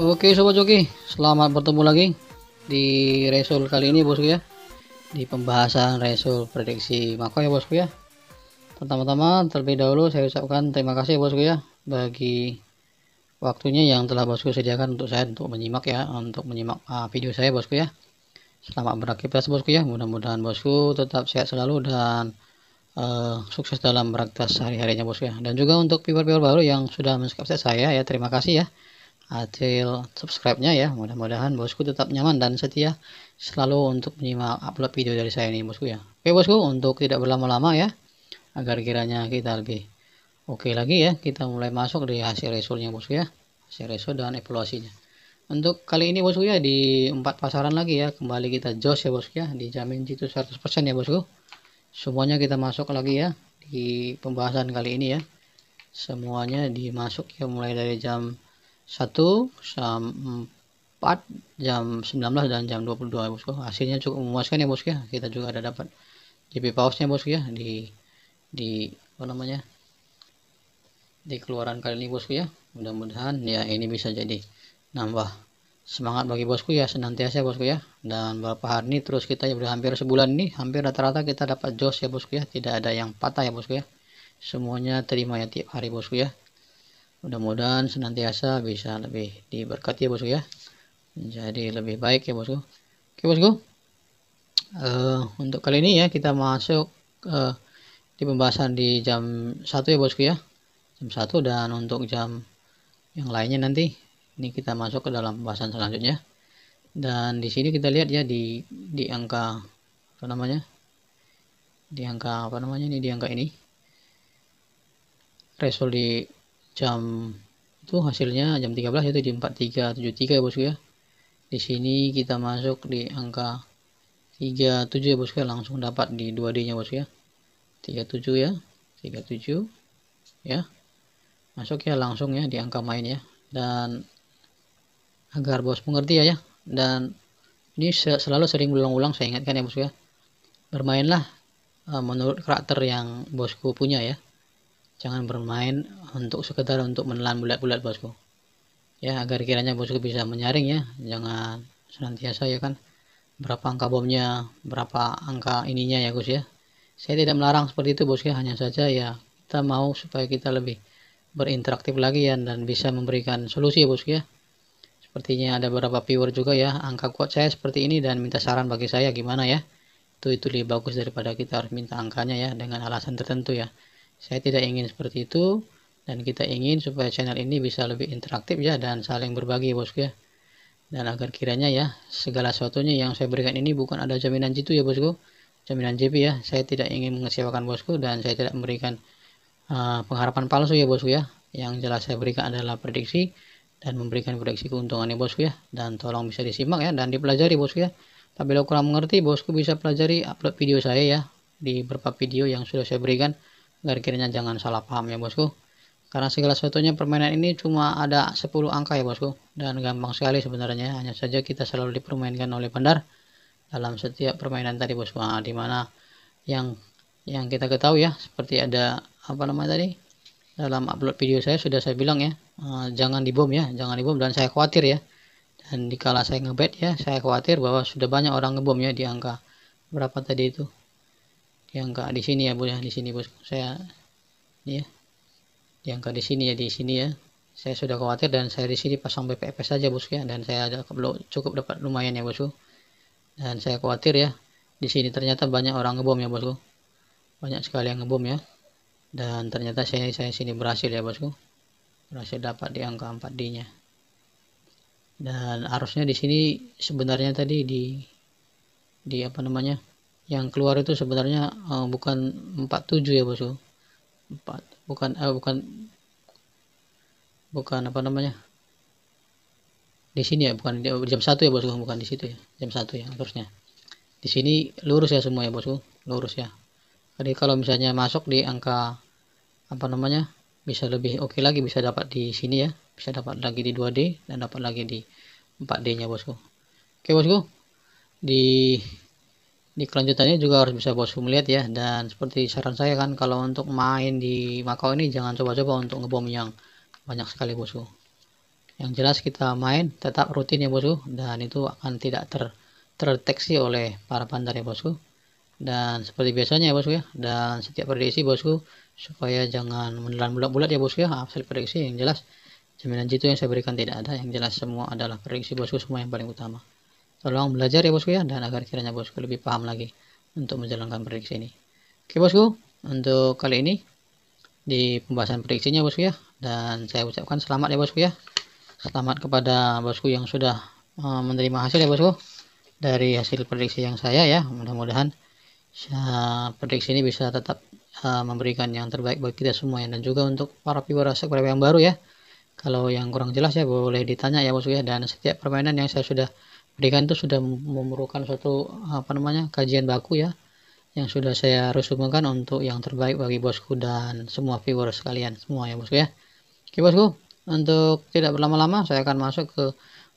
Oke sobat joki, selamat bertemu lagi di Resul kali ini bosku ya. Di pembahasan Resul prediksi Mako ya bosku ya. Pertama-tama terlebih dahulu saya ucapkan terima kasih bosku ya bagi waktunya yang telah bosku sediakan untuk saya untuk menyimak ya, untuk menyimak video saya bosku ya. Selamat beraktivitas bosku ya. Mudah-mudahan bosku tetap sehat selalu dan sukses dalam beraktivitas sehari-harinya bosku ya. Dan juga untuk viewer-viewer baru yang sudah subscribe saya ya, terima kasih ya hasil subscribe-nya ya. Mudah-mudahan bosku tetap nyaman dan setia selalu untuk menyimak upload video dari saya ini bosku ya. Oke bosku, untuk tidak berlama-lama ya, agar kiranya kita lebih oke lagi ya, kita mulai masuk di hasil resultnya bosku ya, hasil result dan evaluasinya. Untuk kali ini bosku ya, di 4 pasaran lagi ya, kembali kita jos ya bosku ya, dijamin jitu 100% ya bosku. Semuanya kita masuk lagi ya di pembahasan kali ini ya, semuanya dimasuk ya, mulai dari jam 1 jam 4 jam 19 dan jam 22 bosku. Hasilnya cukup memuaskan ya bosku ya, kita juga ada dapat JP pause nya bosku ya di apa namanya, di keluaran kali ini bosku ya. Mudah-mudahan ya ini bisa jadi nambah semangat bagi bosku ya senantiasa bosku ya. Dan beberapa hari ini terus kita ya, udah hampir sebulan ini hampir rata-rata kita dapat jos ya bosku ya, tidak ada yang patah ya bosku ya, semuanya terima ya tiap hari bosku ya. Mudah-mudahan senantiasa bisa lebih diberkati ya bosku ya, menjadi lebih baik ya bosku. Oke bosku, untuk kali ini ya kita masuk di pembahasan di jam 1 ya bosku ya, jam 1, dan untuk jam yang lainnya nanti ini kita masuk ke dalam pembahasan selanjutnya. Dan di sini kita lihat ya di angka apa namanya, di angka apa namanya ini, di angka ini result di jam itu hasilnya jam 13 yaitu di 4373 ya bosku ya. Di sini kita masuk di angka 37 ya bosku ya, langsung dapat di 2D nya bosku ya, 37 ya, 37 ya, masuk ya langsung ya di angka main ya. Dan agar bos mengerti ya, dan ini selalu sering berulang-ulang saya ingatkan ya bosku ya, bermainlah menurut karakter yang bosku punya ya, jangan bermain untuk sekedar untuk menelan bulat-bulat bosku ya, agar kiranya bosku bisa menyaring ya, jangan senantiasa ya kan berapa angka bomnya, berapa angka ininya ya bos ya. Saya tidak melarang seperti itu bosku ya, hanya saja ya kita mau supaya kita lebih berinteraktif lagi ya, dan bisa memberikan solusi ya bosku ya. Sepertinya ada beberapa viewer juga ya, angka kuat saya seperti ini dan minta saran bagi saya gimana ya, itu lebih bagus daripada kita harus minta angkanya ya dengan alasan tertentu ya. Saya tidak ingin seperti itu, dan kita ingin supaya channel ini bisa lebih interaktif ya, dan saling berbagi bosku ya. Dan agar kiranya ya segala sesuatunya yang saya berikan ini bukan ada jaminan jitu ya bosku, jaminan JP ya. Saya tidak ingin mengecewakan bosku, dan saya tidak memberikan pengharapan palsu ya bosku ya. Yang jelas saya berikan adalah prediksi dan memberikan prediksi keuntungan ya bosku ya. Dan tolong bisa disimak ya dan dipelajari bosku ya. Apabila kurang mengerti bosku bisa pelajari upload video saya ya, di beberapa video yang sudah saya berikan, agar kiranya jangan salah paham ya bosku. Karena segala sesuatunya permainan ini cuma ada 10 angka ya bosku, dan gampang sekali sebenarnya, hanya saja kita selalu dipermainkan oleh bandar dalam setiap permainan tadi bosku. Dimana yang kita ketahui ya, seperti ada apa namanya tadi, dalam upload video saya sudah saya bilang ya, jangan dibom ya, jangan dibom, dan saya khawatir ya, dan dikala saya ngebet ya, saya khawatir bahwa sudah banyak orang ngebom ya di angka berapa tadi itu, di angka di sini ya bos ya, di sini bos saya ini ya, di angka di sini ya, di sini ya, saya sudah khawatir, dan saya di sini pasang BPFS saja bos ya, dan saya cukup dapat lumayan ya bosku. Dan saya khawatir ya di sini ternyata banyak orang ngebom ya bosku, banyak sekali yang ngebom ya, dan ternyata saya sini berhasil ya bosku, berhasil dapat di angka 4D nya. Dan arusnya di sini sebenarnya tadi di apa namanya, yang keluar itu sebenarnya bukan 47 ya bosku, bukan apa namanya, di sini ya, bukan jam 1 ya bosku, bukan di situ ya, jam 1 ya harusnya. Di sini lurus ya semua ya bosku, lurus ya. Jadi kalau misalnya masuk di angka apa namanya, bisa lebih oke lagi, bisa dapat di sini ya, bisa dapat lagi di 2D dan dapat lagi di 4D nya bosku. Oke bosku, di kelanjutannya juga harus bisa bosku melihat ya, dan seperti saran saya kan, kalau untuk main di Makau ini jangan coba-coba untuk ngebom yang banyak sekali bosku. Yang jelas kita main tetap rutin ya bosku, dan itu akan tidak terdeteksi oleh para pandar ya bosku. Dan seperti biasanya ya bosku ya, dan setiap prediksi bosku, supaya jangan menelan bulat-bulat ya bosku ya, hasil prediksi yang jelas jaminan jitu yang saya berikan tidak ada, yang jelas semua adalah prediksi bosku, semua yang paling utama. Tolong belajar ya bosku ya, dan agar kiranya bosku lebih paham lagi untuk menjalankan prediksi ini. Oke bosku, untuk kali ini di pembahasan prediksinya bosku ya, dan saya ucapkan selamat ya bosku ya. Selamat kepada bosku yang sudah menerima hasil ya bosku dari hasil prediksi yang saya ya. Mudah-mudahan prediksi ini bisa tetap memberikan yang terbaik bagi kita semua ya, dan juga untuk para viewer yang baru ya. Kalau yang kurang jelas ya boleh ditanya ya bosku ya, dan setiap permainan yang saya sudah berikan itu sudah memerlukan suatu kajian baku ya, yang sudah saya resumekan untuk yang terbaik bagi bosku dan semua viewer sekalian semua ya bosku ya. Oke bosku, untuk tidak berlama-lama saya akan masuk ke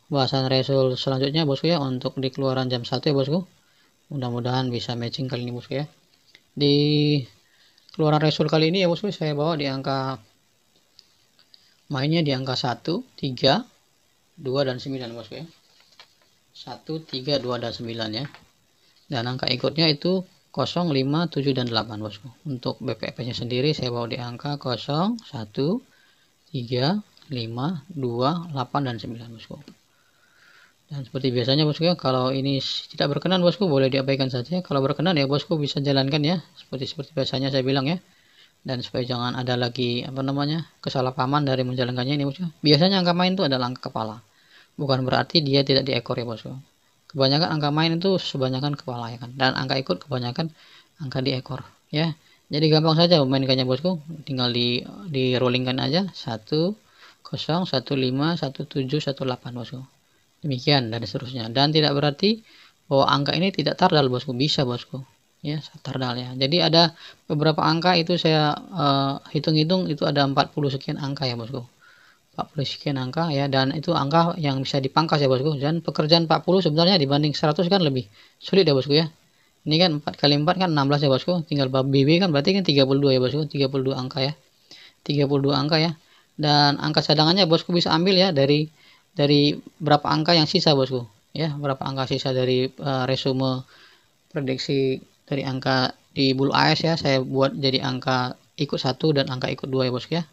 pembahasan resul selanjutnya bosku ya, untuk di keluaran jam 1 ya bosku. Mudah-mudahan bisa matching kali ini bosku ya. Di keluaran resul kali ini ya bosku, saya bawa di angka mainnya di angka 1, 3, 2 dan 9 bosku ya. 1, 3, 2 dan 9 ya. Dan angka ikutnya itu 0, 5, 7 dan 8 bosku. Untuk BPP nya sendiri saya bawa di angka 0, 1, 3, 5, 2, 8 dan 9 bosku. Dan seperti biasanya bosku ya, kalau ini tidak berkenan bosku boleh diabaikan saja. Kalau berkenan ya bosku bisa jalankan ya, seperti biasanya saya bilang ya. Dan supaya jangan ada lagi kesalahpahaman dari menjalankannya ini bosku. Biasanya angka main itu adalah angka kepala, bukan berarti dia tidak diekor ya bosku. Kebanyakan angka main itu sebanyakan kepala ya kan, dan angka ikut kebanyakan angka di ekor ya. Jadi gampang saja memainkannya bosku, tinggal di rollingkan aja 1, 0, 1, 5, 1, 7, 1, 8 bosku. Demikian dan seterusnya. Dan tidak berarti bahwa angka ini tidak tardal bosku, bisa bosku ya, tardal ya. Jadi ada beberapa angka itu saya hitung-hitung itu ada 40 sekian angka ya bosku. 40 sekian angka ya, dan itu angka yang bisa dipangkas ya bosku. Dan pekerjaan 40 sebenarnya dibanding 100 kan lebih sulit ya bosku ya. Ini kan 4 kali 4 kan 16 ya bosku, tinggal BB kan berarti kan 32 ya bosku, 32 angka ya, 32 angka ya. Dan angka cadangannya bosku bisa ambil ya dari berapa angka yang sisa bosku ya, berapa angka sisa dari resume prediksi dari angka di bulu AS ya, saya buat jadi angka ikut 1 dan angka ikut 2 ya bosku ya.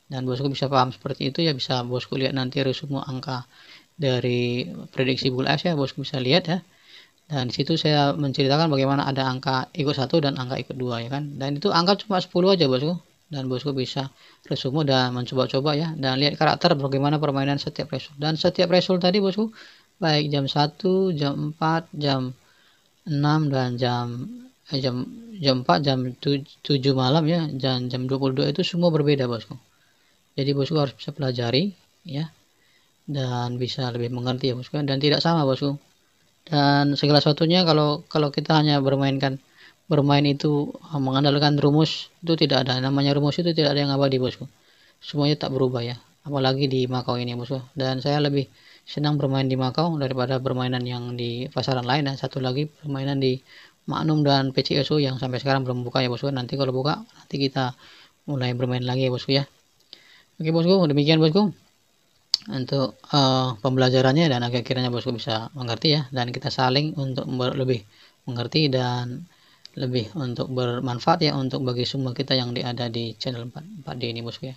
Dan bosku bisa paham seperti itu ya, bisa bosku lihat nanti resume angka dari prediksi bulu AS ya, bosku bisa lihat ya. Dan disitu saya menceritakan bagaimana ada angka ikut 1 dan angka ikut 2 ya kan. Dan itu angka cuma 10 aja bosku. Dan bosku bisa resume dan mencoba-coba ya, dan lihat karakter bagaimana permainan setiap resul. Dan setiap resul tadi bosku, baik jam 1, jam 4, jam 6 dan jam 4, jam 7 malam ya, dan jam 22 itu semua berbeda bosku. Jadi bosku harus bisa pelajari ya, dan bisa lebih mengerti ya bosku, dan tidak sama bosku. Dan segala sesuatunya kalau kita hanya bermain itu mengandalkan rumus, itu tidak ada namanya rumus, itu tidak ada yang abadi bosku. Semuanya tak berubah ya, apalagi di Makau ini bosku. Dan saya lebih senang bermain di Makau daripada permainan yang di pasaran lain. Dan satu lagi permainan di Magnum dan PCSO yang sampai sekarang belum buka ya bosku. Nanti kalau buka nanti kita mulai bermain lagi ya bosku ya. Oke bosku, demikian bosku untuk pembelajarannya, dan agar kiranya bosku bisa mengerti ya, dan kita saling untuk lebih mengerti dan lebih untuk bermanfaat ya, untuk bagi semua kita yang ada di channel 4D ini bosku ya.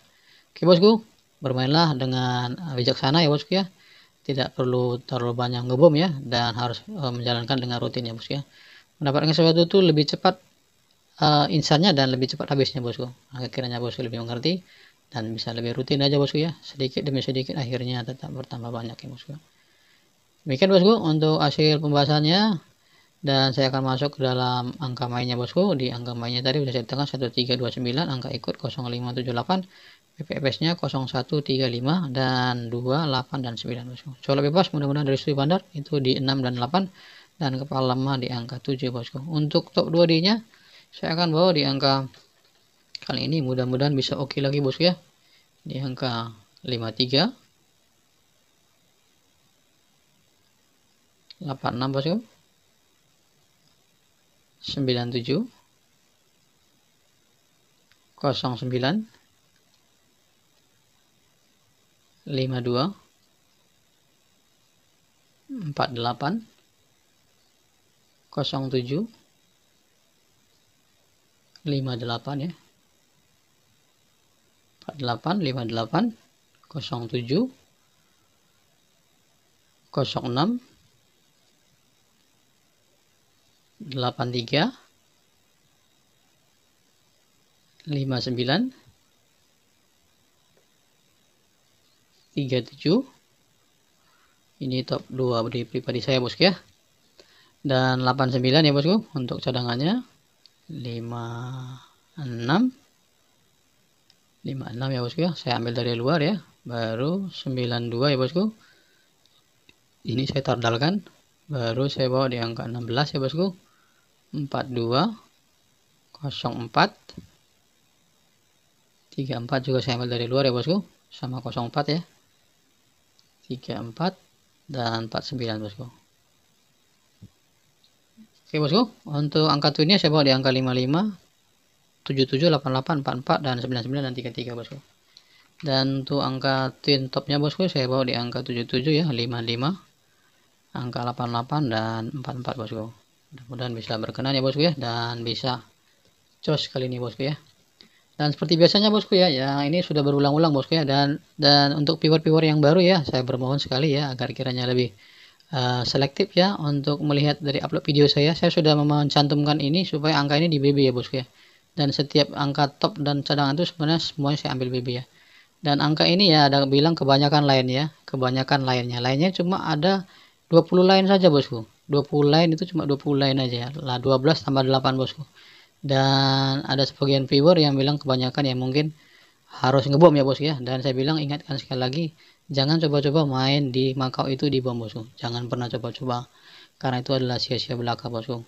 Oke bosku, bermainlah dengan bijaksana ya bosku ya, tidak perlu terlalu banyak ngebom ya, dan harus menjalankan dengan rutin ya bosku ya. Mendapatkan sesuatu itu lebih cepat insannya dan lebih cepat habisnya bosku. Agar kiranya bosku lebih mengerti dan bisa lebih rutin aja bosku ya, sedikit demi sedikit akhirnya tetap bertambah banyak ya bosku. Demikian bosku untuk hasil pembahasannya, dan saya akan masuk ke dalam angka mainnya bosku. Di angka mainnya tadi sudah saya tekan 1329, angka ikut 0578, PPS nya 0135 dan 28 dan 9 bosku. Soal bebas mudah-mudahan dari studi bandar itu di 6 dan 8, dan kepala lemah di angka 7 bosku. Untuk top 2D nya saya akan bawa di angka, kali ini mudah-mudahan bisa oke lagi bosku ya, di angka 53, 86 bosku, 97, 09, 52, 48 07 58 ya. 48 58 07 06 83 59 37. Ini top 2 di pribadi saya bosku ya. Dan 89 ya bosku untuk cadangannya. 56 ya bosku ya. Saya ambil dari luar ya. Baru 92 ya bosku. Ini saya tardalkan. Baru saya bawa di angka 16 ya bosku. 42 04 34 juga saya ambil dari luar ya bosku. Sama 04 ya. 34 dan 49 bosku. Oke bosku, untuk angka twinnya saya bawa di angka 55, 77, 88, 44 dan 99 dan 33 bosku. Dan untuk angka twin topnya bosku saya bawa di angka 77 ya, 55, angka 88 dan 44 bosku. Mudah-mudahan bisa berkenan ya bosku ya, dan bisa jos kali ini bosku ya. Dan seperti biasanya bosku ya, yang ini sudah berulang-ulang bosku ya, dan untuk viewer-viewer yang baru ya, saya bermohon sekali ya agar kiranya lebih selektif ya untuk melihat dari upload video saya. Saya sudah mencantumkan ini supaya angka ini di BB ya bosku ya. Dan setiap angka top dan cadangan itu sebenarnya semuanya saya ambil BB ya. Dan angka ini ya ada bilang kebanyakan lain ya, kebanyakan lainnya cuma ada 20 lain saja bosku. 20 lain itu cuma 20 lain aja ya. Lah 12 tambah 8 bosku. Dan ada sebagian viewer yang bilang kebanyakan ya mungkin harus ngebom ya bosku ya. Dan saya bilang ingatkan sekali lagi, jangan coba-coba main di Makau itu di bom bosku. Jangan pernah coba-coba, karena itu adalah sia-sia belaka bosku.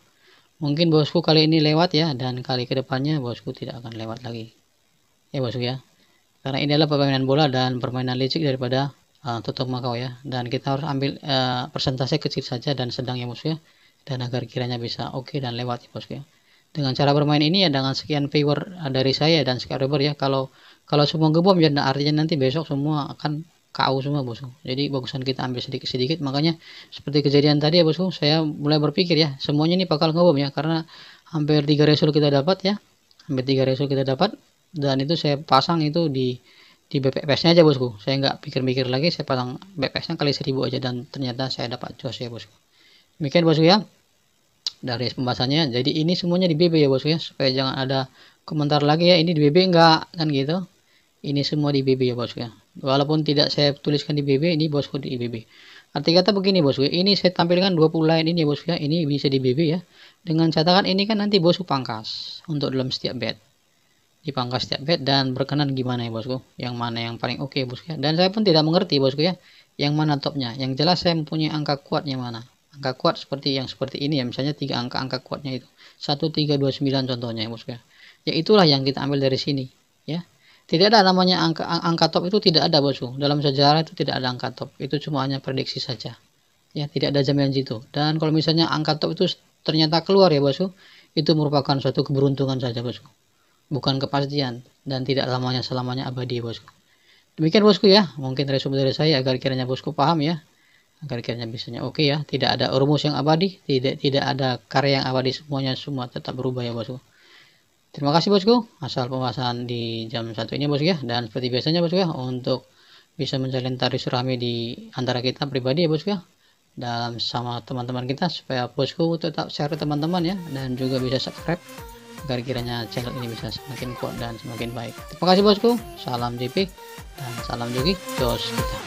Mungkin bosku kali ini lewat ya, dan kali kedepannya bosku tidak akan lewat lagi ya bosku ya. Karena ini adalah permainan bola dan permainan licik daripada tutup Makau ya. Dan kita harus ambil persentase kecil saja dan sedang ya bosku ya. Dan agar kiranya bisa oke dan lewat ya bosku ya. Dengan cara bermain ini ya, dengan sekian viewer dari saya dan subscriber ya, kalau semua ngebom ya, artinya nanti besok semua akan KO semua bosku. Jadi bagusan kita ambil sedikit-sedikit. Makanya seperti kejadian tadi ya bosku, saya mulai berpikir ya, semuanya ini bakal ngebom ya, karena hampir 3 resul kita dapat ya, hampir 3 resul kita dapat. Dan itu saya pasang itu di BPS nya aja bosku. Saya nggak pikir-pikir lagi, saya pasang BPS nya kali 1000 aja, dan ternyata saya dapat jos ya bosku. Demikian bosku ya dari pembahasannya. Jadi ini semuanya di BB ya bosku ya, supaya jangan ada komentar lagi ya ini di BB enggak kan gitu. Ini semua di BB ya bosku ya, walaupun tidak saya tuliskan di BB, ini bosku di BB. Arti kata begini bosku, ini saya tampilkan 20 lain ini ya bosku ya, ini bisa di BB ya, dengan catatan ini kan nanti bosku pangkas untuk dalam setiap bed, dipangkas setiap bed dan berkenan gimana ya bosku, yang mana yang paling oke bosku ya. Dan saya pun tidak mengerti bosku ya, yang mana topnya. Yang jelas saya mempunyai angka kuatnya mana. Angka kuat seperti yang seperti ini ya, misalnya 3 angka kuatnya itu 1329 contohnya ya bosku ya. Ya itulah yang kita ambil dari sini ya. Tidak ada namanya angka top, itu tidak ada bosku. Dalam sejarah itu tidak ada angka top. Itu cuma hanya prediksi saja. Ya, tidak ada jaminan gitu. Dan kalau misalnya angka top itu ternyata keluar ya bosku, itu merupakan suatu keberuntungan saja bosku. Bukan kepastian, dan tidak selamanya abadi ya bosku. Demikian bosku ya, mungkin resume dari saya agar kiranya bosku paham ya. Agar kiranya bisanya oke ya, tidak ada rumus yang abadi, tidak ada karya yang abadi, semuanya semua tetap berubah ya bosku. Terima kasih bosku, asal pembahasan di jam 1 ini bosku ya. Dan seperti biasanya bosku ya, untuk bisa menjalin tali silaturahmi di antara kita pribadi ya bosku ya, dalam sama teman-teman kita, supaya bosku tetap share ke teman-teman ya, dan juga bisa subscribe agar kiranya channel ini bisa semakin kuat dan semakin baik. Terima kasih bosku, salam JP dan salam joki jos kita.